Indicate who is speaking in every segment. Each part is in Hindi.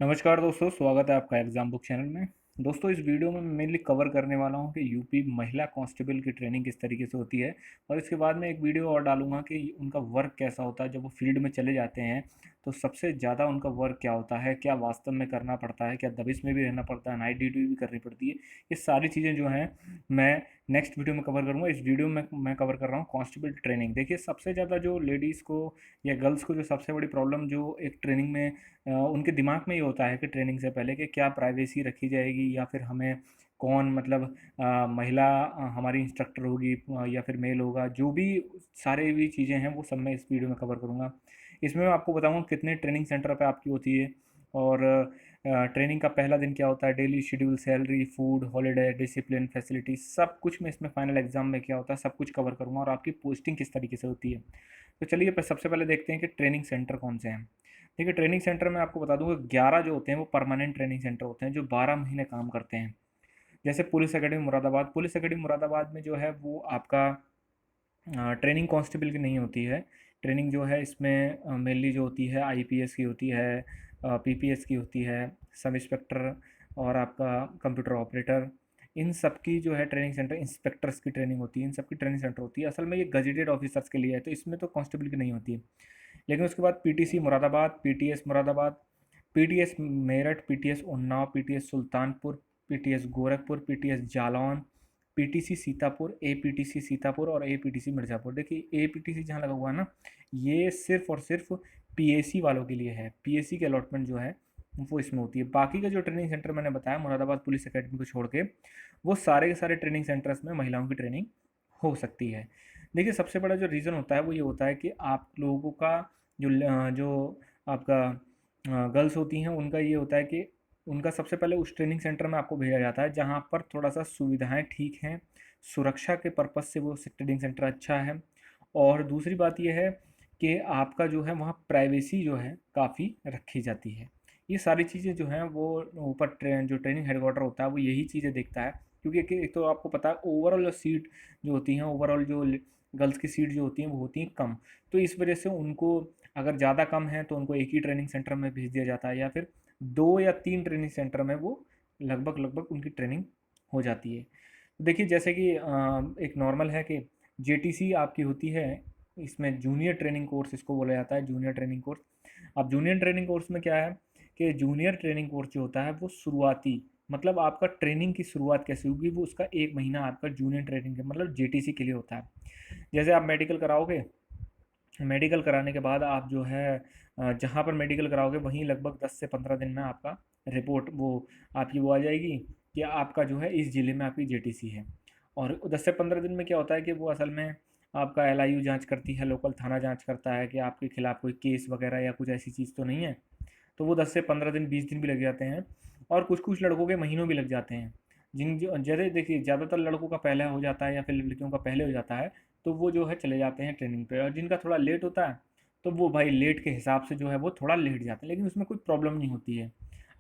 Speaker 1: नमस्कार दोस्तों, स्वागत है आपका एग्जाम बुक चैनल में। दोस्तों, इस वीडियो में मैं मेनली कवर करने वाला हूं कि यूपी महिला कांस्टेबल की ट्रेनिंग किस तरीके से होती है। और इसके बाद में एक वीडियो और डालूंगा कि उनका वर्क कैसा होता है जब वो फील्ड में चले जाते हैं। तो सबसे ज़्यादा उनका वर्क क्या होता है, क्या वास्तव में करना पड़ता है, क्या दबिश में भी रहना पड़ता है, नाइट ड्यूटी भी करनी पड़ती है। ये सारी चीज़ें जो हैं मैं नेक्स्ट वीडियो में कवर करूँगा। इस वीडियो में मैं कवर कर रहा हूँ कांस्टेबल ट्रेनिंग। देखिए, सबसे ज़्यादा जो लेडीज़ को या गर्ल्स को जो सबसे बड़ी प्रॉब्लम जो एक ट्रेनिंग में उनके दिमाग में ये होता है कि ट्रेनिंग से पहले कि क्या प्राइवेसी रखी जाएगी, या फिर हमें कौन मतलब महिला हमारी इंस्ट्रक्टर होगी, या फिर मेल होगा। जो भी सारे भी चीज़ें हैं वो सब मैं इस वीडियो में कवर करूँगा। इसमें मैं आपको बताऊँगा कितने ट्रेनिंग सेंटर पे आपकी होती है, और ट्रेनिंग का पहला दिन क्या होता है, daily schedule, salary, food, holiday, discipline, facility, सब कुछ मैं इसमें फाइनल एग्जाम में क्या होता है सब कुछ कवर करूँगा, और आपकी पोस्टिंग किस तरीके से होती है। तो चलिए सबसे पहले देखते हैं कि ट्रेनिंग सेंटर कौन से हैं। देखिए, ट्रेनिंग सेंटर में आपको बता दूंगा 11 जो होते हैं वो परमानेंट ट्रेनिंग सेंटर होते हैं जो 12 महीने काम करते हैं। जैसे police academy Moradabad, police academy Moradabad में जो है वो आपका ट्रेनिंग कांस्टेबल की नहीं होती है। ट्रेनिंग जो है इसमें मेनली जो होती है आईपीएस की होती है, पीपीएस की होती है, सब इंस्पेक्टर, और आपका कंप्यूटर ऑपरेटर, इन सब की जो है ट्रेनिंग सेंटर, इंस्पेक्टर्स की ट्रेनिंग होती है, इन सब की ट्रेनिंग सेंटर होती है। असल में ये गजेटेड ऑफिसर्स के लिए है, तो इसमें तो कांस्टेबल की नहीं होती है। लेकिन उसके बाद PTC Moradabad, PTS Moradabad, PTS Meerut, PTS Unnao, PTS Sultanpur, PTS Gorakhpur, PTS Jalaun, PTC Sitapur, APTC Sitapur और एपीटीसी मिर्ज़ापुर। देखिए, एपीटीसी जहाँ लगा हुआ है ना, ये सिर्फ और सिर्फ पीएसी वालों के लिए है। पीएसी की अलॉटमेंट जो है वो इसमें होती है। बाकी का जो ट्रेनिंग सेंटर मैंने बताया मुरादाबाद पुलिस एकेडमी को छोड़ के, वो सारे के सारे ट्रेनिंग सेंटर्स में महिलाओं की ट्रेनिंग हो सकती है। देखिए, सबसे बड़ा जो रीज़न होता है वो ये होता है कि आप लोगों का जो आपका गर्ल्स होती हैं उनका ये होता है कि उनका सबसे पहले उस ट्रेनिंग सेंटर में आपको भेजा जाता है जहाँ पर थोड़ा सा सुविधाएं ठीक हैं, सुरक्षा के पर्पज़ से वो ट्रेनिंग सेंटर अच्छा है। और दूसरी बात ये है कि आपका जो है वहाँ प्राइवेसी जो है काफ़ी रखी जाती है। ये सारी चीज़ें जो हैं वो ऊपर जो ट्रेनिंग हेडक्वार्टर होता है वो यही चीज़ें देखता है। क्योंकि एक तो आपको पता है ओवरऑल जो सीट जो होती हैं, ओवरऑल जो गर्ल्स की सीट जो होती हैं वो होती हैं कम। तो इस वजह से उनको अगर ज़्यादा कम है तो उनको एक ही ट्रेनिंग सेंटर में भेज दिया जाता है, या फिर 2 या 3 ट्रेनिंग सेंटर में वो लगभग लगभग उनकी ट्रेनिंग हो जाती है। तो देखिए, जैसे कि एक नॉर्मल है कि जेटीसी आपकी होती है, इसमें जूनियर ट्रेनिंग कोर्स इसको बोला जाता है, जूनियर ट्रेनिंग कोर्स। अब जूनियर ट्रेनिंग कोर्स में क्या है कि जूनियर ट्रेनिंग कोर्स जो होता है वो शुरुआती, मतलब आपका ट्रेनिंग की शुरुआत कैसे होगी, वो उसका 1 महीना आपका जूनियर ट्रेनिंग के मतलब जेटीसी के लिए होता है। जैसे आप मेडिकल कराओगे, मेडिकल कराने के बाद आप जो है जहाँ पर मेडिकल कराओगे वहीं लगभग 10 से 15 दिन में आपका रिपोर्ट वो आपकी वो आ जाएगी कि आपका जो है इस ज़िले में आपकी जेटीसी है। और 10 से 15 दिन में क्या होता है कि वो असल में आपका एलआईयू जांच करती है, लोकल थाना जांच करता है कि आपके खिलाफ़ कोई केस वगैरह या कुछ ऐसी चीज़ तो नहीं है। तो वो 10 से 15 दिन, 20 दिन भी लग जाते हैं, और कुछ-कुछ लड़कों के महीनों भी लग जाते हैं। जिन जो जैसे देखिए, ज़्यादातर लड़कों का पहले हो जाता है या फिर लड़कियों का पहले हो जाता है, तो वो जो है चले जाते हैं ट्रेनिंग पे। और जिनका थोड़ा लेट होता है, तो वो भाई लेट के हिसाब से जो है वो थोड़ा लेट जाते हैं, लेकिन उसमें कोई प्रॉब्लम नहीं होती है।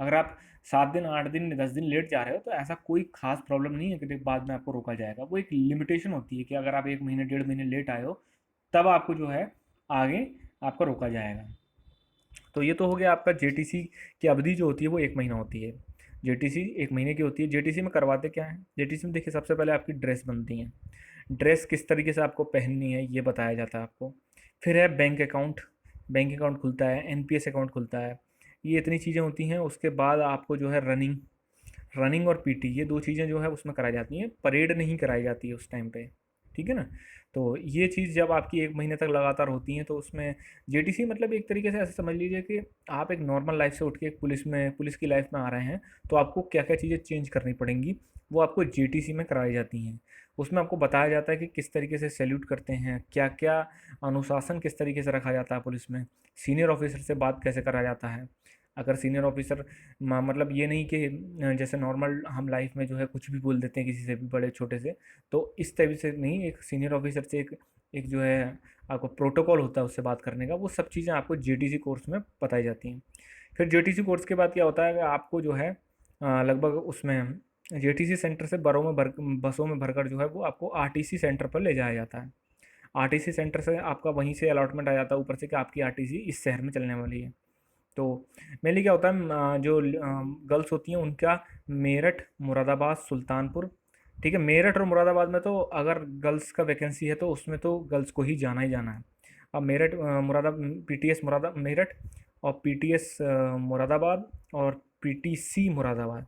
Speaker 1: अगर आप 7 दिन, 8 दिन, 10 दिन लेट जा रहे हो तो ऐसा कोई ख़ास प्रॉब्लम नहीं है कि बाद में आपको रोका जाएगा। वो एक लिमिटेशन होती है कि अगर आप 1 महीने, डेढ़ महीने लेट आए हो, तब आपको जो है आगे आपका रोका जाएगा। तो ये तो हो गया आपका जेटीसी की अवधि जो होती है वो 1 महीना होती है। जेटीसी 1 महीने की होती है। जेटीसी में करवाते क्या है, जेटीसी में देखिए सबसे पहले आपकी ड्रेस बनती है। ड्रेस किस तरीके से आपको पहननी है ये बताया जाता है आपको। फिर है बैंक अकाउंट, बैंक अकाउंट खुलता है, एनपीएस अकाउंट खुलता है। ये इतनी चीज़ें होती हैं। उसके बाद आपको जो है रनिंग, रनिंग और पीटी, ये 2 चीज़ें जो है उसमें कराई जाती हैं। परेड नहीं कराई जाती है उस टाइम पे, ठीक है ना। तो ये चीज़ जब आपकी 1 महीने तक लगातार होती हैं तो उसमें जेटीसी मतलब एक तरीके से ऐसा समझ लीजिए कि आप एक नॉर्मल लाइफ से उठ के एक पुलिस की लाइफ में आ रहे हैं, तो आपको क्या क्या चीज़ें चेंज करनी पड़ेंगी वो आपको जेटीसी में कराई जाती हैं। उसमें आपको बताया जाता है कि किस तरीके से सैल्यूट करते हैं, क्या क्या अनुशासन किस तरीके से रखा जाता है पुलिस में, सीनियर ऑफिसर से बात कैसे करा जाता है। अगर सीनियर ऑफिसर मतलब ये नहीं कि जैसे नॉर्मल हम लाइफ में जो है कुछ भी बोल देते हैं किसी से भी, बड़े छोटे से, तो इस तरीके से नहीं। एक सीनियर ऑफिसर से एक एक जो है आपको प्रोटोकॉल होता है उससे बात करने का, वो सब चीज़ें आपको जेटीसी कोर्स में बताई जाती हैं। फिर जेटीसी कोर्स के बाद क्या होता है कि आपको जो है लगभग उसमें जेटीसी सेंटर से बसों में भरकर जो है वो आपको आरटीसी सेंटर पर ले जाया जाता है। आरटीसी सेंटर से आपका वहीं से अलॉटमेंट आ जाता है ऊपर से कि आपकी आरटीसी इस शहर में चलने वाली है। तो मेनली क्या होता है, जो गर्ल्स होती हैं उनका मेरठ, मुरादाबाद, सुल्तानपुर, ठीक है। मेरठ और मुरादाबाद में तो अगर गर्ल्स का वैकेंसी है तो उसमें तो गर्ल्स को ही जाना है। अब मेरठ, पीटीएस मुरादा मेरठ, और पीटीएस मुरादाबाद, और पीटीसी मुरादाबाद,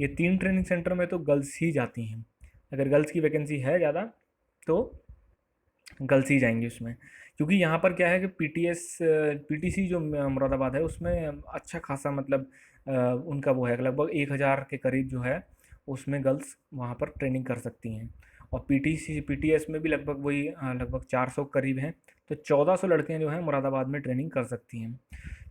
Speaker 1: ये 3 ट्रेनिंग सेंटर में तो गर्ल्स ही जाती हैं। अगर गर्ल्स की वैकेंसी है ज़्यादा तो गर्ल्स ही जाएंगी उसमें, क्योंकि यहाँ पर क्या है कि पीटीसी जो मुरादाबाद है उसमें अच्छा खासा मतलब उनका वो है, लगभग 1000 के करीब जो है उसमें गर्ल्स वहाँ पर ट्रेनिंग कर सकती हैं। और पीटीएस में भी लगभग वही लगभग 400 करीब हैं। तो 1400 लड़कियाँ जो हैं मुरादाबाद में ट्रेनिंग कर सकती हैं।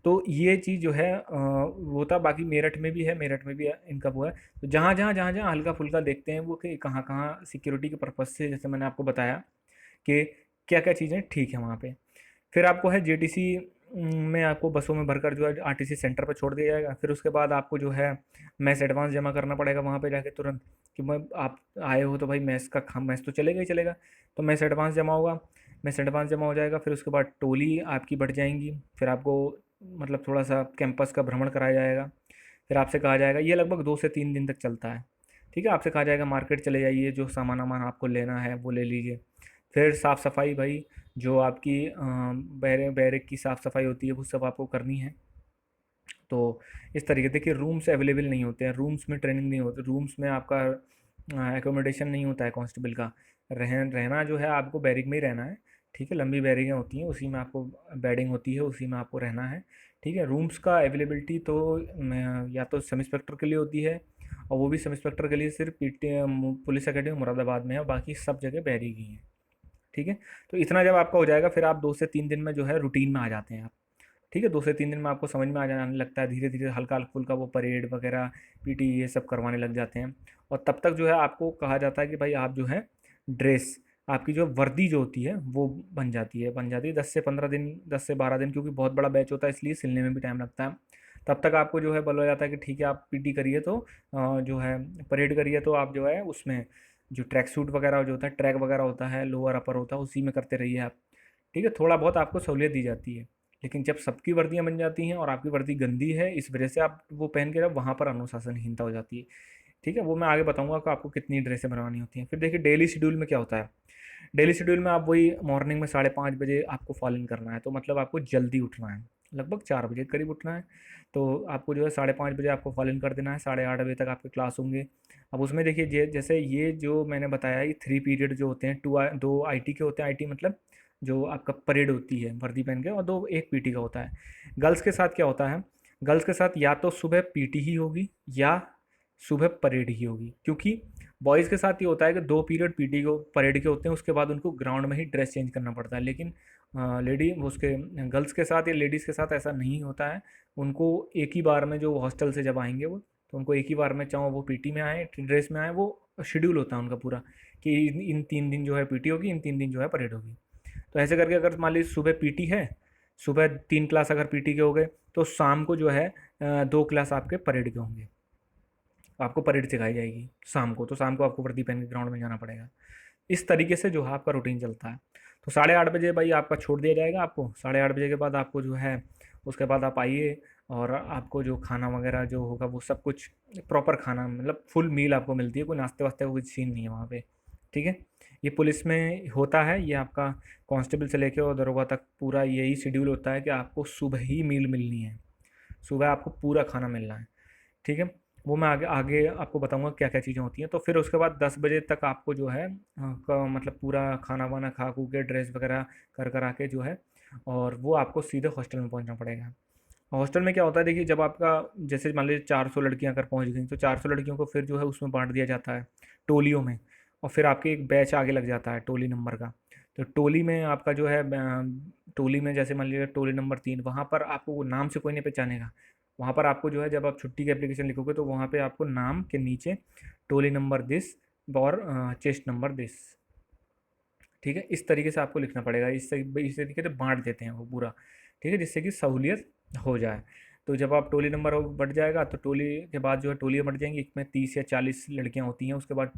Speaker 1: तो ये चीज़ जो है वो था। बाकी मेरठ में भी है, मेरठ में भी इनका वो है। तो जहाँ जहाँ हल्का फुल्का देखते हैं वो कि कहाँ कहाँ सिक्योरिटी के पर्पज़ से, जैसे मैंने आपको बताया कि क्या क्या चीज़ें ठीक है वहाँ पे। फिर आपको है जेटीसी में आपको बसों में भरकर जो है आरटीसी सेंटर पर छोड़ दिया जाएगा। फिर उसके बाद आपको जो है मैस एडवांस जमा करना पड़ेगा वहाँ पे जाके तुरंत, कि मैं आप आए हो तो भाई मैस तो चलेगा ही चलेगा। तो मैस एडवांस जमा होगा, मैस एडवांस जमा हो जाएगा। फिर उसके बाद टोली आपकी बढ़ जाएंगी। फिर आपको मतलब थोड़ा सा कैंपस का भ्रमण कराया जाएगा। फिर आपसे कहा जाएगा, ये लगभग 2 से 3 दिन तक चलता है, ठीक है। आपसे कहा जाएगा मार्केट चले जाइए, जो सामान वामान आपको लेना है वो ले लीजिए। फिर साफ़ सफाई भाई, जो आपकी बैरक की साफ़ सफाई होती है वो सब आपको करनी है। तो इस तरीके देखिए, रूम्स अवेलेबल नहीं होते हैं, रूम्स में ट्रेनिंग नहीं होती, रूम्स में आपका एकोमोडेशन नहीं होता है कांस्टेबल का। रहना जो है आपको बैरिक में ही रहना है, ठीक है। लंबी बैरिकें होती हैं, उसी में आपको बेडिंग होती है, उसी में आपको रहना है, ठीक है। रूम्स का अवेलेबिलिटी तो या तो सब इंस्पेक्टर के लिए होती है, और वो भी सब इंस्पेक्टर के लिए सिर्फ पीटी पुलिस अकेडमी मुरादाबाद में है, और बाकी सब जगह बैरिक ही हैं, ठीक है। तो इतना जब आपका हो जाएगा फिर आप 2 से 3 दिन में जो है रूटीन में आ जाते हैं आप, ठीक है। 2 से 3 दिन में आपको समझ में आ जाने लगता है, धीरे धीरे हल्का फुल्का वो परेड वगैरह पीटी ये सब करवाने लग जाते हैं। और तब तक जो है आपको कहा जाता है कि भाई आप जो है ड्रेस, आपकी जो वर्दी जो होती है वो बन जाती है 10 से 15 दिन, 10 से 12 दिन, क्योंकि बहुत बड़ा बैच होता है इसलिए सिलने में भी टाइम लगता है। तब तक आपको जो है बोला जाता है कि ठीक है आप पीटी करिए, तो जो है परेड करिए, तो आप जो है उसमें जो ट्रैक सूट वगैरह जो होता है, ट्रैक वगैरह होता है, लोअर अपर होता है, उसी में करते रहिए आप, ठीक है। थोड़ा बहुत आपको सहूलियत दी जाती है। लेकिन जब सबकी वर्दियाँ बन जाती हैं और आपकी वर्दी गंदी है इस वजह से आप वो पहन के, जब वहाँ पर अनुशासनहीनता हो जाती है, ठीक है। वो मैं आगे बताऊंगा कि आपको कितनी ड्रेसें बनवानी होती हैं। फिर देखिए डेली शेड्यूल में क्या होता है। डेली शेड्यूल में आप वही मॉर्निंग में 5:30 बजे आपको फॉलो इन करना है, तो मतलब आपको जल्दी उठना है, लगभग 4 बजे के करीब उठना है। तो आपको जो है 5:30 बजे आपको फॉलो इन कर देना है, 8:30 बजे तक आपके क्लास होंगे। अब उसमें देखिए जैसे ये जो मैंने बताया, ये 3 पीरियड जो होते हैं, 2 आईटी के होते हैं। आईटी मतलब जो आपका परेड होती है वर्दी पहन के, और 2 एक पीटी का होता है। गर्ल्स के साथ क्या होता है, गर्ल्स के साथ या तो सुबह पीटी ही होगी या सुबह परेड ही होगी, क्योंकि बॉयज़ के साथ ये होता है कि 2 पीरियड पीटी को परेड के होते हैं, उसके बाद उनको ग्राउंड में ही ड्रेस चेंज करना पड़ता है। लेकिन लेडी उसके गर्ल्स के साथ या लेडीज़ के साथ ऐसा नहीं होता है। उनको एक ही बार में, जो हॉस्टल से जब आएंगे वो, तो उनको एक ही बार में, चाहे वो पीटी में आए ड्रेस में आए, वो शेड्यूल होता है उनका पूरा, कि इन 3 दिन जो है पीटी होगी, इन 3 दिन जो है परेड होगी। तो ऐसे करके अगर मान लीजिए सुबह पीटी है, सुबह 3 क्लास अगर पीटी के हो गए, तो शाम को जो है 2 क्लास आपके परेड के होंगे। आपको परेड सिखाई जाएगी शाम को, तो शाम को आपको वर्दी पहन के ग्राउंड में जाना पड़ेगा। इस तरीके से जो है आपका रूटीन चलता है। तो 8:30 बजे भाई आपका छोड़ दिया जाएगा आपको। 8:30 बजे के बाद आपको जो है, उसके बाद आप आइए, और आपको जो खाना वगैरह जो होगा वो सब कुछ प्रॉपर खाना, मतलब फुल मील आपको मिलती है, कोई नाश्ते वास्ते का कोई सीन नहीं है वहाँ पे, ठीक है। ये पुलिस में होता है, ये आपका कांस्टेबल से लेके और दरोगा तक पूरा यही शेड्यूल होता है कि आपको सुबह ही मील मिलनी है, सुबह आपको पूरा खाना मिलना है, ठीक है। वो मैं आगे आगे आपको बताऊंगा क्या क्या चीज़ें होती हैं। तो फिर उसके बाद 10 बजे तक आपको जो है मतलब पूरा खाना वाना खा खू के ड्रेस वगैरह कर कर आके जो है, और वो आपको सीधे हॉस्टल में पहुंचना पड़ेगा। हॉस्टल में क्या होता है, देखिए जब आपका, जैसे मान लीजिए 400 लड़कियां अगर पहुंच गई, तो 400 लड़कियों को फिर जो है उसमें बांट दिया जाता है टोलियों में। और फिर आपके एक बैच आगे लग जाता है टोली नंबर का। तो टोली में आपका जो है टोली में जैसे मान लीजिए टोली नंबर 3, वहाँ पर आपको वो नाम से कोई नहीं पहचानेगा। वहाँ पर आपको जो है, जब आप छुट्टी की एप्लीकेशन लिखोगे तो वहाँ पे आपको नाम के नीचे टोली नंबर दिस और चेस्ट नंबर दिस, ठीक है। इस तरीके से आपको लिखना पड़ेगा। इस तरीके से बांट देते हैं वो पूरा, ठीक है, जिससे कि सहूलियत हो जाए। तो जब आप टोली नंबर बढ़ जाएगा, तो टोली के बाद जो है टोलियाँ बढ़ जाएंगी, इसमें 30 या 40 लड़कियां होती हैं। उसके बाद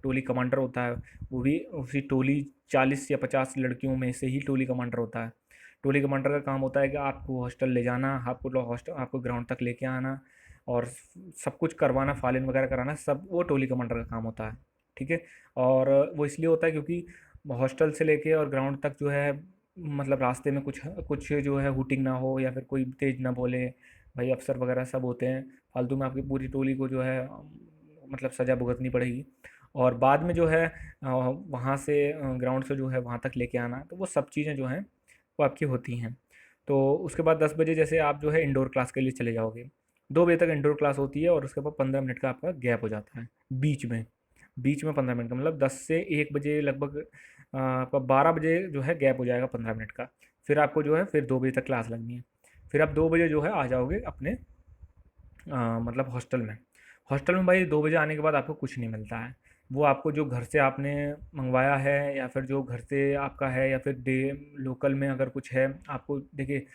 Speaker 1: टोली कमांडर होता है, वो भी उसी टोली 40 या 50 लड़कियों में से ही टोली कमांडर होता है। टोली कमांडर का काम होता है कि आपको हॉस्टल ले जाना, आपको ग्राउंड तक लेके आना और सब कुछ करवाना, फालिन वगैरह कराना, सब वो टोली कमांडर का काम होता है। ठीक है। और वो इसलिए होता है क्योंकि हॉस्टल से लेके और ग्राउंड तक जो है, मतलब रास्ते में कुछ कुछ जो है हुटिंग ना हो या फिर कोई तेज ना बोले। भाई अफसर वगैरह सब होते हैं, फालतू में आपकी पूरी टोली को जो है मतलब सज़ा भुगतनी पड़ेगी। और बाद में जो है वहाँ से ग्राउंड से जो है वहाँ तक लेके आना, तो वो सब चीज़ें जो हैं वो आपकी होती हैं। तो उसके बाद 10 बजे जैसे आप जो है इंडोर क्लास के लिए चले जाओगे। 2 बजे तक इंडोर क्लास होती है और उसके बाद 15 मिनट का आपका गैप हो जाता है बीच में 15 मिनट का, मतलब 10 से 1 बजे लगभग आपका 12 बजे जो है गैप हो जाएगा 15 मिनट का। फिर आपको जो है फिर 2 बजे तक क्लास लगनी है। फिर आप 2 बजे जो है आ जाओगे अपने मतलब हॉस्टल में। हॉस्टल में भाई 2 बजे आने के बाद आपको कुछ नहीं मिलता है। वो आपको जो घर से आपने मंगवाया है या फिर जो घर से आपका है या फिर डे लोकल में अगर कुछ है आपको, देखिए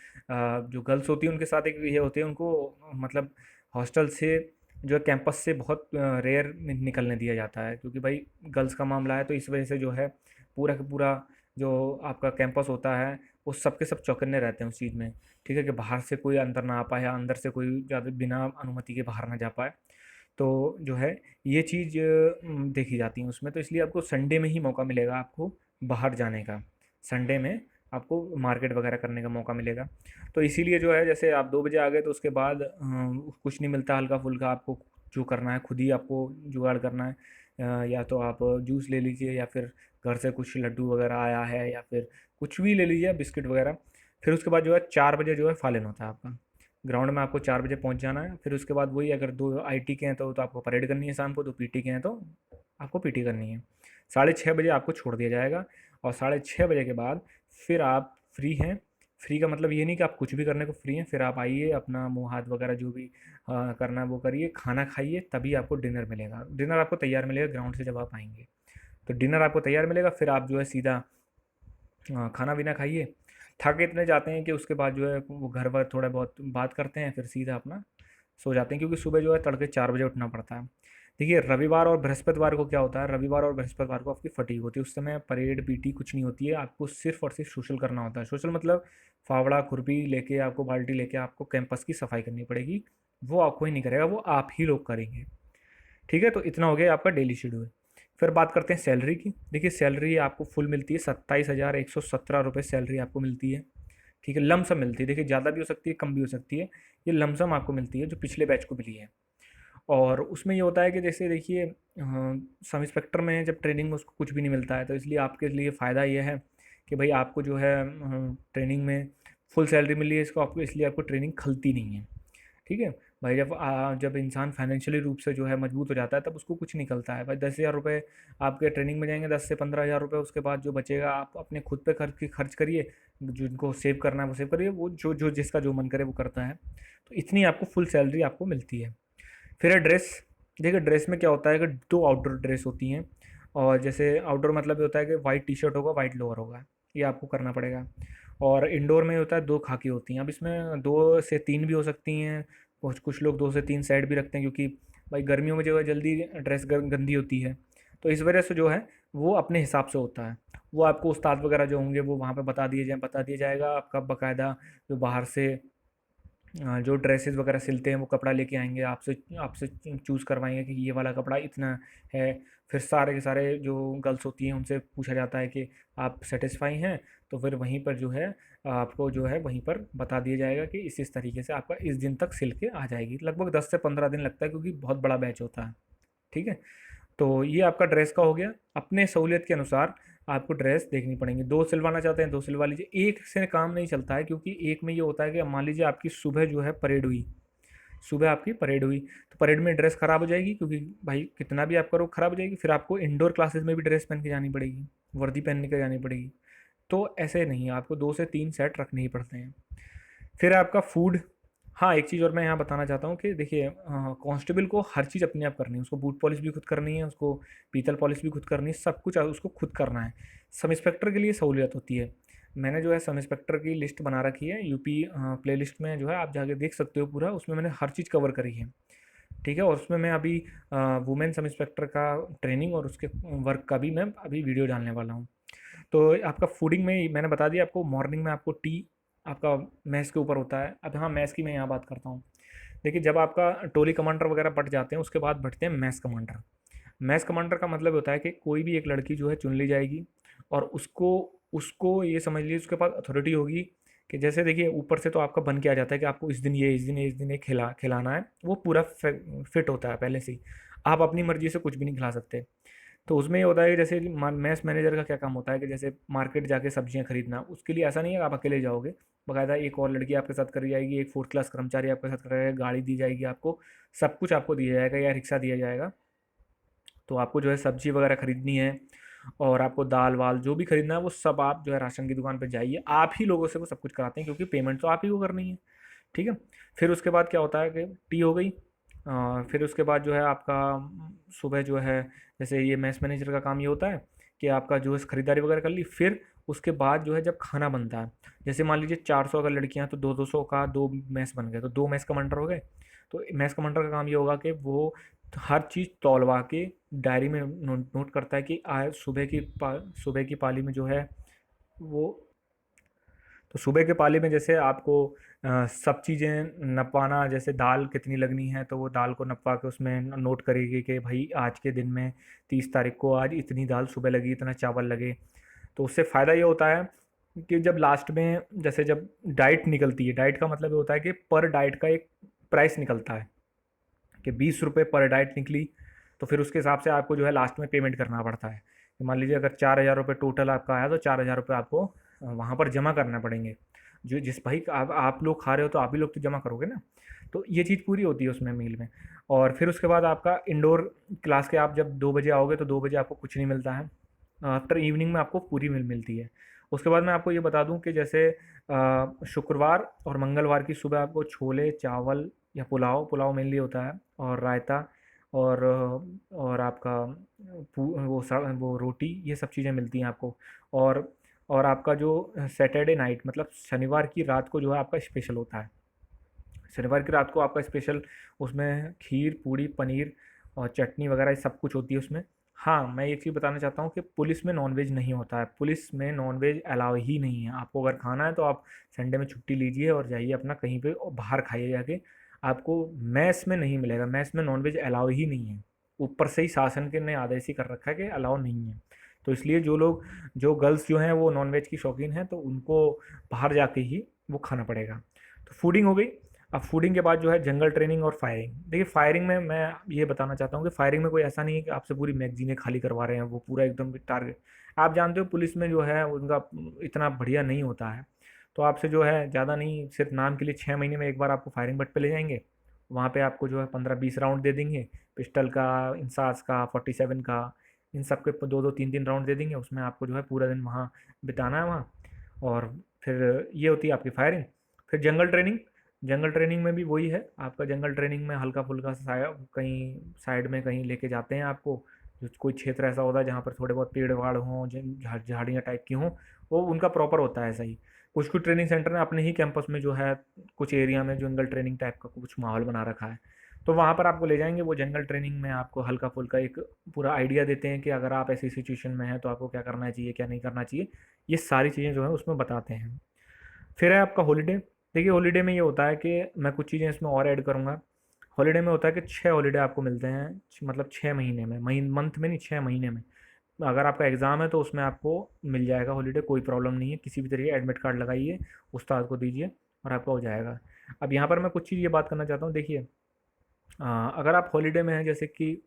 Speaker 1: जो गर्ल्स होती हैं उनके साथ एक ये होते हैं, उनको मतलब हॉस्टल से जो है कैंपस से बहुत रेयर निकलने दिया जाता है, क्योंकि भाई गर्ल्स का मामला है, तो इस वजह से जो है पूरा का पूरा जो आपका कैंपस होता है वो सबके सब चौकन्ने रहते हैं उस चीज़ में। ठीक है, कि बाहर से कोई अंदर ना आ पाए या अंदर से कोई ज़्यादा बिना अनुमति के बाहर ना जा पाए। तो जो है ये चीज़ देखी जाती है उसमें, तो इसलिए आपको संडे में ही मौका मिलेगा आपको बाहर जाने का। संडे में आपको मार्केट वगैरह करने का मौका मिलेगा। तो इसीलिए जो है जैसे आप 2 बजे आ गए तो उसके बाद कुछ नहीं मिलता, हल्का-फुल्का आपको जो करना है खुद ही आपको जुगाड़ करना है। या तो आप जूस ले लीजिए या फिर घर से कुछ लड्डू वगैरह आया है या फिर कुछ भी ले लीजिए, बिस्किट वगैरह। फिर उसके बाद जो है 4 बजे जो है फालिन होता है आपका। ग्राउंड में आपको 4 बजे पहुंच जाना है। फिर उसके बाद वही, अगर 2 आईटी के हैं तो आपको परेड करनी है शाम को, 2 पीटी के हैं तो आपको पीटी करनी है। 6:30 बजे आपको छोड़ दिया जाएगा और 6:30 बजे के बाद फिर आप फ्री हैं। फ्री का मतलब ये नहीं कि आप कुछ भी करने को फ्री हैं, फिर आप आइए अपना मुँह हाथ वगैरह जो भी करना है वो करिए, खाना खाइए, तभी आपको डिनर मिलेगा। डिनर आपको तैयार मिलेगा ग्राउंड से जब आप आएँगे। तो डिनर आपको तैयार मिलेगा, फिर आप जो है सीधा खाना पीना खाइए। थक इतने जाते हैं कि उसके बाद जो है वो घर वर थोड़ा बहुत बात करते हैं, फिर सीधा अपना सो जाते हैं, क्योंकि सुबह जो है तड़के 4 बजे उठना पड़ता है। देखिए रविवार और बृहस्पतिवार को क्या होता है, रविवार और बृहस्पतिवार को आपकी फटीग होती है, उस समय परेड पीटी कुछ नहीं होती है, आपको सिर्फ और सिर्फ सोशल करना होता है। सोशल मतलब फावड़ा खुरपी लेके, आपको बाल्टी लेके आपको कैंपस की सफाई करनी पड़ेगी। वो आप कोई नहीं करेगा, वो आप ही लोग करेंगे। ठीक है, तो इतना हो गया आपका डेली शेड्यूल। फिर बात करते हैं सैलरी की। देखिए सैलरी आपको फुल मिलती है, 27,117 रुपये सैलरी आपको मिलती है। ठीक है, लमसम मिलती है, देखिए ज़्यादा भी हो सकती है कम भी हो सकती है, ये लमसम आपको मिलती है जो पिछले बैच को मिली है। और उसमें ये होता है कि जैसे देखिए सब इंस्पेक्टर में जब ट्रेनिंग में उसको कुछ भी नहीं मिलता है, तो इसलिए आपके लिए फ़ायदा ये है कि भाई आपको जो है ट्रेनिंग में फुल सैलरी मिली है, इसको आपको इसलिए आपको ट्रेनिंग खलती नहीं है। ठीक है भाई, जब इंसान फाइनेंशियली रूप से जो है मजबूत हो जाता है तब उसको कुछ निकलता है भाई। 10,000 रुपये आपके ट्रेनिंग में जाएंगे, 10 से 15 हज़ार रुपये उसके बाद जो बचेगा आप अपने खुद पे खर्च करिए, जिनको सेव करना है वो सेव करिए, वो जो जो जिसका जो मन करे वो करता है। तो इतनी आपको फुल सैलरी आपको मिलती है। फिर है ड्रेस। देखिए ड्रेस में क्या होता है कि 2 आउटडोर ड्रेस होती हैं, और जैसे आउटडोर मतलब ये होता है कि वाइट टी शर्ट होगा, वाइट लोअर होगा, ये आपको करना पड़ेगा। और इंडोर में होता है 2 खाकी होती हैं। अब इसमें 2 से 3 भी हो सकती हैं, कुछ कुछ लोग 2 से 3 सेट भी रखते हैं, क्योंकि भाई गर्मियों में जो है जल्दी ड्रेस गंदी होती है, तो इस वजह से जो है वो अपने हिसाब से होता है। वो आपको उस्ताद वगैरह जो होंगे वो वहाँ पे बता दिया जाएगा आपका बाकायदा, जो बाहर से जो ड्रेसेस वगैरह सिलते हैं वो कपड़ा लेके आएंगे, आपसे आपसे चूज़ करवाएंगे कि ये वाला कपड़ा इतना है। फिर सारे के सारे जो गर्ल्स होती हैं उनसे पूछा जाता है कि आप सेटिस्फाई हैं, तो फिर वहीं पर जो है आपको जो है वहीं पर बता दिया जाएगा कि इस तरीके से आपका इस दिन तक सिल के आ जाएगी। लगभग 10 से 15 दिन लगता है, क्योंकि बहुत बड़ा बैच होता है। ठीक है, तो ये आपका ड्रेस का हो गया। अपने सहूलियत के अनुसार आपको ड्रेस देखनी पड़ेंगी। 2 सिलवाना चाहते हैं 2 सिलवा लीजिए, एक से काम नहीं चलता है, क्योंकि एक में ये होता है कि मान लीजिए आपकी सुबह जो है परेड हुई, सुबह आपकी परेड हुई, तो परेड में ड्रेस ख़राब हो जाएगी, क्योंकि भाई कितना भी आप करो ख़राब हो जाएगी। फिर आपको इंडोर क्लासेस में भी ड्रेस पहन के जानी पड़ेगी, वर्दी पहन के जानी पड़ेगी। तो ऐसे नहीं है, आपको 2 से 3 सेट रखने ही पड़ते हैं। फिर आपका फूड। हाँ, एक चीज़ और मैं यहाँ बताना चाहता हूँ कि देखिए कांस्टेबल को हर चीज़ अपने आप करनी है, उसको बूट पॉलिश भी खुद करनी है, उसको पीतल पॉलिश भी खुद करनी है, सब कुछ उसको खुद करना है। सब इंस्पेक्टर के लिए सहूलियत होती है। मैंने जो है सब इंस्पेक्टर की लिस्ट बना रखी है, यूपी प्लेलिस्ट में जो है आप जाके देख सकते हो पूरा, उसमें मैंने हर चीज़ कवर करी है। ठीक है, और उसमें मैं अभी वुमेन सब इंस्पेक्टर का ट्रेनिंग और उसके वर्क का भी मैं अभी वीडियो डालने वाला हूँ। तो आपका फूडिंग में मैंने बता दिया आपको, मॉर्निंग में आपको टी आपका मैथ्स के ऊपर होता है। अब हाँ, मैथ्स की मैं यहाँ बात करता हूँ। देखिए, जब आपका टोली कमांडर वगैरह बट जाते हैं, उसके बाद बढ़ते हैं मैथ्स कमांडर। मैथ्स कमांडर का मतलब होता है कि कोई भी एक लड़की जो है चुन ली जाएगी, और उसको उसको ये समझ लीजिए उसके पास अथॉरिटी होगी कि जैसे देखिए ऊपर से तो आपका बन के आ जाता है कि आपको इस दिन ये, इस दिन ये, इस दिन ये खिलाना है, वो पूरा फिट होता है पहले से ही। आप अपनी मर्जी से कुछ भी नहीं खिला सकते। तो उसमें ये होता है कि जैसे मैस मैनेजर का क्या काम होता है कि जैसे मार्केट जाके सब्जियां खरीदना, उसके लिए ऐसा नहीं है कि आप अकेले जाओगे, बाकायदा एक और लड़की आपके साथ करी जाएगी, एक फोर्थ क्लास कर्मचारी आपके साथ करेगा, गाड़ी दी जाएगी आपको, सब कुछ आपको दिया जाएगा या रिक्शा दिया जाएगा। तो आपको जो है सब्जी वगैरह खरीदनी है, और आपको दाल वाल जो भी खरीदना है वो सब आप जो है राशन की दुकान पे जाइए, आप ही लोगों से वो सब कुछ कराते हैं, क्योंकि पेमेंट तो आप ही को करनी है। ठीक है। फिर उसके बाद क्या होता है कि टी हो गई। फिर उसके बाद जो है आपका सुबह जो है, जैसे ये मैस मैनेजर का काम ये होता है कि आपका जो है खरीदारी वगैरह कर ली, फिर उसके बाद जो है जब खाना बनता है, जैसे मान लीजिए 400 अगर लड़कियां हैं तो 200 का दो मैस बन गए, तो दो मैस कमांडर हो गए। तो मैस कमांडर का काम ये होगा कि वो हर चीज़ तौलवा के डायरी में नोट करता है कि आज सुबह की पाली में जो है वो, तो सुबह के पाली में जैसे आपको सब चीज़ें नपवाना, जैसे दाल कितनी लगनी है तो वो दाल को नपवा के उसमें नोट करेगी कि भाई आज के दिन में 30 तारीख को आज इतनी दाल सुबह लगी, इतना चावल लगे। तो उससे फ़ायदा ये होता है कि जब लास्ट में जैसे जब डाइट निकलती है, डाइट का मतलब ये होता है कि पर डाइट का एक प्राइस निकलता है कि 20 रुपये पर डाइट निकली, तो फिर उसके हिसाब से आपको जो है लास्ट में पेमेंट करना पड़ता है। कि मान लीजिए अगर 4,000 रुपये टोटल आपका आया, तो 4,000 रुपये आपको वहाँ पर जमा करना पड़ेंगे। जो जिस भाई आप लोग खा रहे हो तो आप ही लोग तो जमा करोगे ना। तो ये चीज़ पूरी होती है उसमें मील में। और फिर उसके बाद आपका इंडोर क्लास के आप जब 2 बजे आओगे तो 2 बजे आपको कुछ नहीं मिलता है। आफ्टर इवनिंग में आपको पूरी मील मिलती है। उसके बाद मैं आपको ये बता दूं कि जैसे शुक्रवार और मंगलवार की सुबह आपको छोले चावल या पुलाव, पुलाव मेनली होता है, और रायता, और आपका वो रोटी, ये सब चीज़ें मिलती हैं आपको। और और आपका जो सैटरडे नाइट मतलब शनिवार की रात को जो है आपका स्पेशल होता है। शनिवार की रात को आपका स्पेशल, उसमें खीर पूड़ी पनीर और चटनी वगैरह सब कुछ होती है उसमें। हाँ, मैं एक चीज़ बताना चाहता हूँ कि पुलिस में नॉनवेज नहीं होता है, पुलिस में नॉनवेज अलाउ ही नहीं है। आपको अगर खाना है तो आप संडे में छुट्टी लीजिए और जाइए अपना कहीं पे और बाहर खाइए जाके। आपको मैस में नहीं मिलेगा, मैस में नॉनवेज अलाउ ही नहीं है। ऊपर से ही शासन के ने आदेश ही कर रखा है कि अलाउ नहीं है। तो इसलिए जो गर्ल्स जो हैं वो नॉनवेज की शौकीन हैं, तो उनको बाहर जाके ही वो खाना पड़ेगा। तो फूडिंग हो गई। अब फूडिंग के बाद जो है जंगल ट्रेनिंग और फायरिंग। देखिए, फायरिंग में मैं ये बताना चाहता हूँ कि फायरिंग में कोई ऐसा नहीं है कि आपसे पूरी मैगजीनें खाली करवा रहे हैं, वो पूरा एकदम टारगेट। आप जानते हो पुलिस में जो है उनका इतना बढ़िया नहीं होता है। तो आपसे जो है ज़्यादा नहीं, सिर्फ नाम के लिए 6 महीने में एक बार आपको फायरिंग बट पे ले जाएंगे। वहाँ पे आपको जो है 15-20 राउंड दे देंगे, पिस्टल का, इंसास का, 47 का, इन सब के 2-2 3-3 राउंड दे देंगे। उसमें आपको जो है पूरा दिन वहाँ बिताना है वहाँ। और फिर ये होती है आपकी फायरिंग। फिर जंगल ट्रेनिंग। जंगल ट्रेनिंग में भी वही है आपका, जंगल ट्रेनिंग में हल्का फुल्का कहीं साइड में कहीं लेके जाते हैं आपको। जो कोई क्षेत्र ऐसा होता है जहाँ पर थोड़े बहुत पेड़ वाड़ हों, झाड़ियाँ टाइप की हों, वो उनका प्रॉपर होता है ऐसा ही। कुछ कुछ ट्रेनिंग सेंटर ने अपने ही कैंपस में जो है कुछ एरिया में जंगल ट्रेनिंग टाइप का कुछ माहौल बना रखा है। तो वहाँ पर आपको ले जाएंगे, वो जंगल ट्रेनिंग में आपको हल्का फुल्का एक पूरा आइडिया देते हैं कि अगर आप ऐसी सिचुएशन में हैं तो आपको क्या करना चाहिए क्या नहीं करना चाहिए। ये सारी चीज़ें जो है उसमें बताते हैं। फिर है आपका हॉलीडे। देखिए, हॉलीडे में ये होता है कि मैं कुछ चीज़ें इसमें और ऐड करूँगा। हॉलीडे में होता है कि 6 हॉलीडे आपको मिलते हैं, मतलब 6 महीने में, मंथ में नहीं, 6 महीने में। अगर आपका एग्ज़ाम है तो उसमें आपको मिल जाएगा हॉलीडे, कोई प्रॉब्लम नहीं है। किसी भी तरीके एडमिट कार्ड लगाइए, उस्ताद को दीजिए, और आपका हो जाएगा। अब यहाँ पर मैं कुछ चीज़ ये बात करना चाहता हूँ। देखिए, अगर आप हॉलीडे में हैं, जैसे कि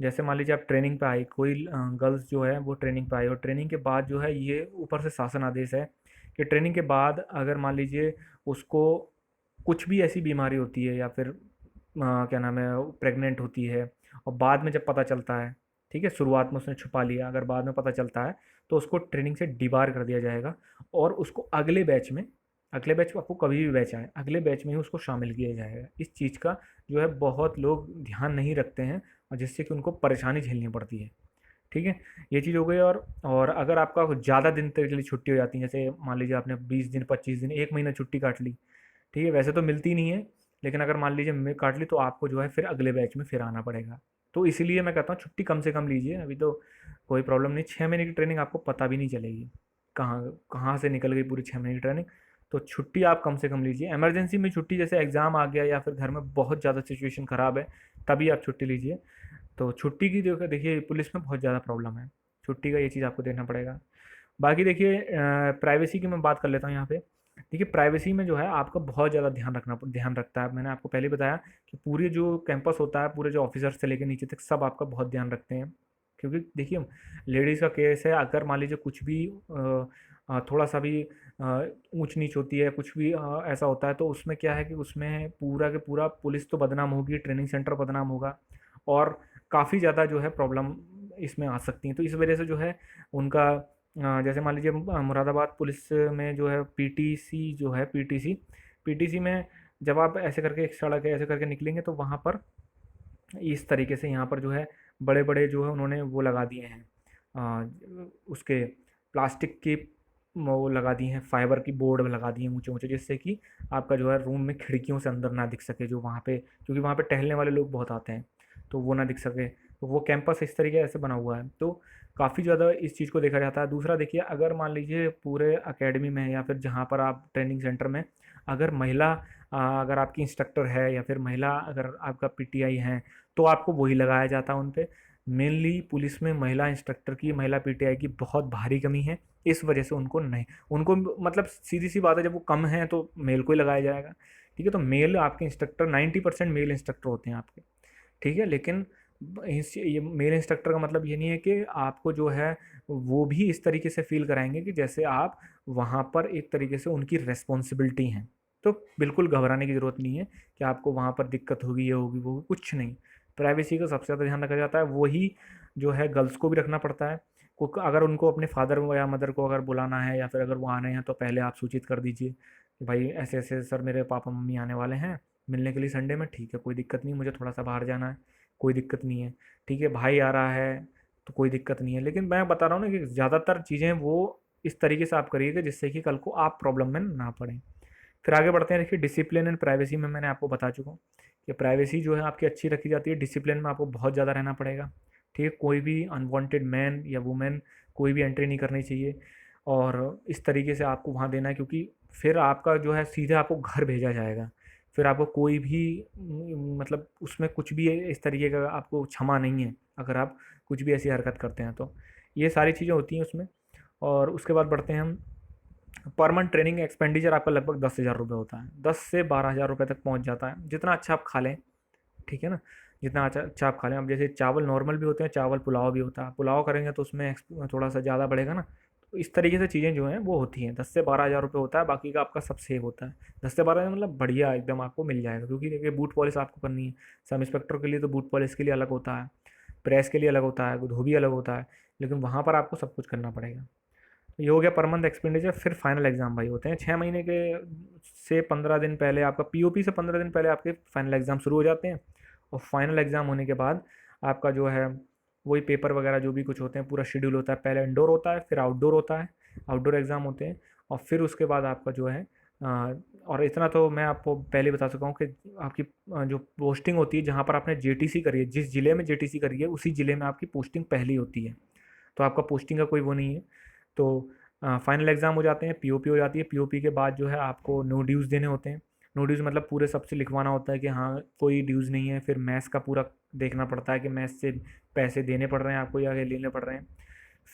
Speaker 1: जैसे मान लीजिए आप ट्रेनिंग पे आई, कोई गर्ल्स जो है वो ट्रेनिंग पे आई, और ट्रेनिंग के बाद जो है ये ऊपर से शासन आदेश है कि ट्रेनिंग के बाद अगर मान लीजिए उसको कुछ भी ऐसी बीमारी होती है, या फिर क्या नाम है, प्रेग्नेंट होती है, और बाद में जब पता चलता है, ठीक है, शुरुआत में उसने छुपा लिया, अगर बाद में पता चलता है तो उसको ट्रेनिंग से डिबार कर दिया जाएगा, और उसको अगले बैच में आपको कभी भी बैच आए, अगले बैच में ही उसको शामिल किया जाएगा। इस चीज़ का जो है बहुत लोग ध्यान नहीं रखते हैं, और जिससे कि उनको परेशानी झेलनी पड़ती है। ठीक है, ये चीज़ हो गई। और अगर आपका कुछ ज़्यादा दिन तक के लिए छुट्टी हो जाती है, जैसे मान लीजिए आपने 20 दिन 25 दिन 1 महीना छुट्टी काट ली, ठीक है, वैसे तो मिलती नहीं है, लेकिन अगर मान लीजिए मैं काट ली तो आपको जो है फिर अगले बैच में फिर आना पड़ेगा। तो इसीलिए मैं कहता हूँ छुट्टी कम से कम लीजिए, अभी तो कोई प्रॉब्लम नहीं। 6 महीने की ट्रेनिंग आपको पता भी नहीं चलेगी, कहाँ कहाँ से निकल गई पूरी 6 महीने की ट्रेनिंग। तो छुट्टी आप कम से कम लीजिए। इमरजेंसी में छुट्टी, जैसे एग्ज़ाम आ गया या फिर घर में बहुत ज़्यादा सिचुएशन ख़राब है, तभी आप छुट्टी लीजिए। तो छुट्टी की जो देखिए पुलिस में बहुत ज़्यादा प्रॉब्लम है, छुट्टी का ये चीज़ आपको देखना पड़ेगा। बाकी देखिए प्राइवेसी की मैं बात कर लेता हूँ यहाँ पे। देखिए प्राइवेसी में जो है आपका बहुत ज़्यादा ध्यान रखता है। मैंने आपको पहले ही बताया कि पूरे जो कैंपस होता है, पूरे जो ऑफिसर्स से लेकर नीचे तक सब आपका बहुत ध्यान रखते हैं। क्योंकि देखिए लेडीज़ का केस है, अगर मान लीजिए कुछ भी थोड़ा सा भी ऊंच नीच होती है, कुछ भी ऐसा होता है, तो उसमें क्या है कि उसमें पूरा के पूरा पुलिस तो बदनाम होगी, ट्रेनिंग सेंटर बदनाम होगा, और काफ़ी ज़्यादा जो है प्रॉब्लम इसमें आ सकती हैं। तो इस वजह से जो है उनका जैसे मान लीजिए मुरादाबाद पुलिस में जो है पीटीसी जो है, पीटीसी में जब आप ऐसे करके एक सड़क है ऐसे करके निकलेंगे, तो वहाँ पर इस तरीके से यहाँ पर जो है बड़े बड़े जो है उन्होंने वो लगा दिए हैं, उसके प्लास्टिक की वो लगा दिए हैं, फाइबर की बोर्ड लगा दिए हैं ऊंचे ऊंचे, जिससे कि आपका जो है रूम में खिड़कियों से अंदर ना दिख सके, जो वहाँ पे, क्योंकि वहाँ पे टहलने वाले लोग बहुत आते हैं, तो वो ना दिख सके। तो वो कैंपस इस तरीके से बना हुआ है, तो काफ़ी ज़्यादा इस चीज़ को देखा जाता है। दूसरा देखिए, अगर मान लीजिए पूरे अकेडमी में या फिर जहाँ पर आप ट्रेनिंग सेंटर में अगर महिला अगर आपकी इंस्ट्रक्टर है या फिर महिला अगर आपका पीटीआई है, तो आपको वही लगाया जाता है उन पे। मेनली पुलिस में महिला इंस्ट्रक्टर की, महिला पीटीआई की बहुत भारी कमी है, इस वजह से उनको नहीं, उनको मतलब सीधी सी बात है, जब वो कम है तो मेल को ही लगाया जाएगा। ठीक है, तो मेल आपके इंस्ट्रक्टर 90% मेल इंस्ट्रक्टर होते हैं आपके। ठीक है, लेकिन ये मेल इंस्ट्रक्टर का मतलब ये नहीं है कि आपको जो है वो भी इस तरीके से फील कराएंगे कि जैसे आप वहाँ पर एक तरीके से उनकी रेस्पॉन्सिबिलिटी हैं। तो बिल्कुल घबराने की ज़रूरत नहीं है कि आपको वहाँ पर दिक्कत होगी, ये होगी, वो होगी, कुछ नहीं। प्राइवेसी का सबसे ज़्यादा ध्यान रखा जाता है, वही जो है गर्ल्स को भी रखना पड़ता है। अगर उनको अपने फादर या मदर को अगर बुलाना है या फिर अगर वो आने हैं, तो पहले आप सूचित कर दीजिए कि भाई ऐसे ऐसे सर मेरे पापा मम्मी आने वाले हैं मिलने के लिए संडे में। ठीक है, कोई दिक्कत नहीं, मुझे थोड़ा सा बाहर जाना है, कोई दिक्कत नहीं है। ठीक है, भाई आ रहा है तो कोई दिक्कत नहीं है। लेकिन मैं बता रहा हूँ ना कि ज़्यादातर चीज़ें वो इस तरीके से आप करिएगा जिससे कि कल को आप प्रॉब्लम में ना पड़ें। फिर आगे बढ़ते हैं। देखिए डिसिप्लिन एंड प्राइवेसी में मैंने आपको बता चुका हूँ कि प्राइवेसी जो है आपकी अच्छी रखी जाती है, डिसिप्लिन में आपको बहुत ज़्यादा रहना पड़ेगा। ठीक है, कोई भी अनवांटेड मैन या वुमेन कोई भी एंट्री नहीं करनी चाहिए, और इस तरीके से आपको वहाँ देना है, क्योंकि फिर आपका जो है सीधे आपको घर भेजा जाएगा। फिर आपको कोई भी मतलब उसमें कुछ भी इस तरीके का आपको क्षमा नहीं है अगर आप कुछ भी ऐसी हरकत करते हैं तो। ये सारी चीज़ें होती हैं उसमें। और उसके बाद बढ़ते हैं हम। पर मंथ ट्रेनिंग एक्सपेंडिचर आपका लगभग 10,000 रुपये होता है, 10 से 12,000 रुपये तक पहुंच जाता है, जितना अच्छा आप खा लें। ठीक है ना, जितना अच्छा अच्छा आप खा लें। अब जैसे चावल नॉर्मल भी होते हैं, चावल पुलाव भी होता है, पुलाव करेंगे तो उसमें थोड़ा सा ज़्यादा बढ़ेगा ना। तो इस तरीके से चीज़ें जो हैं वो होती हैं। 10 से 12,000 रुपये होता है, बाकी का आपका सब सेव होता है। 10 से 12 मतलब बढ़िया एकदम आपको मिल जाएगा, क्योंकि देखिए बूट पॉलिश आपको करनी है। सब इंस्पेक्टर के लिए तो बूट पॉलिश के लिए अलग होता है, प्रेस के लिए अलग होता है, धोबी अलग होता है, लेकिन वहाँ पर आपको सब कुछ करना पड़ेगा। ये हो गया पर मंथ एक्सपेंडिचर। फिर फाइनल एग्जाम भाई होते हैं 6 महीने के से 15 दिन पहले, आपका पीओपी से 15 दिन पहले आपके फाइनल एग्ज़ाम शुरू हो जाते हैं। और फाइनल एग्ज़ाम होने के बाद आपका जो है वही पेपर वगैरह जो भी कुछ होते हैं पूरा शेड्यूल होता है। पहले इंडोर होता है, फिर आउटडोर होता है, आउटडोर एग्ज़ाम होते हैं, और फिर उसके बाद आपका जो है और इतना तो मैं आपको पहले बता चुका हूँ कि आपकी जो पोस्टिंग होती है, जहाँ पर आपने जेटीसी करी है, जिस ज़िले में जेटीसी करी है उसी ज़िले में आपकी पोस्टिंग पहली होती है। तो आपका पोस्टिंग का कोई वो नहीं है। तो फाइनल एग्ज़ाम हो जाते हैं, पीओपी हो जाती है। पीओपी के बाद जो है आपको नो ड्यूज़ देने होते हैं। नो ड्यूज़ मतलब पूरे सबसे लिखवाना होता है कि हाँ कोई ड्यूज़ नहीं है। फिर मैथ्स का पूरा देखना पड़ता है कि मैथ्स से पैसे देने पड़ रहे हैं आपको या लेने पड़ रहे हैं।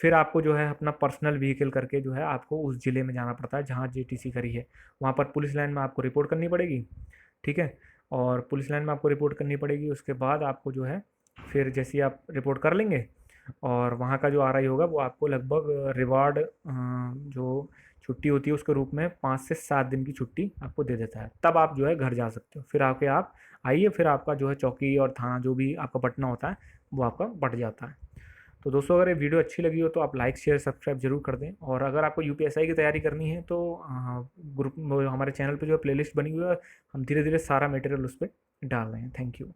Speaker 1: फिर आपको जो है अपना पर्सनल व्हीकल करके जो है आपको उस ज़िले में जाना पड़ता है जहाँ जेटीसी करी है। वहाँ पर पुलिस लाइन में आपको रिपोर्ट करनी पड़ेगी। ठीक है, और पुलिस लाइन में आपको रिपोर्ट करनी पड़ेगी। उसके बाद आपको जो है फिर जैसे ही आप रिपोर्ट कर लेंगे, और वहाँ का जो आरआई होगा वो आपको लगभग रिवार्ड जो छुट्टी होती है उसके रूप में 5 से 7 दिन की छुट्टी आपको दे देता है। तब आप जो है घर जा सकते हो। फिर आके आप आइए, फिर आपका जो है चौकी और थाना जो भी आपका बँटना होता है वो आपका बँट जाता है। तो दोस्तों अगर ये वीडियो अच्छी लगी हो तो आप लाइक शेयर सब्सक्राइब जरूर कर दें। और अगर आपको यूपीएसआई की तैयारी करनी है तो ग्रुप हमारे चैनल पे जो प्लेलिस्ट बनी हुई है, हम धीरे धीरे सारा मटेरियल उस पर डाल रहे हैं। Thank you.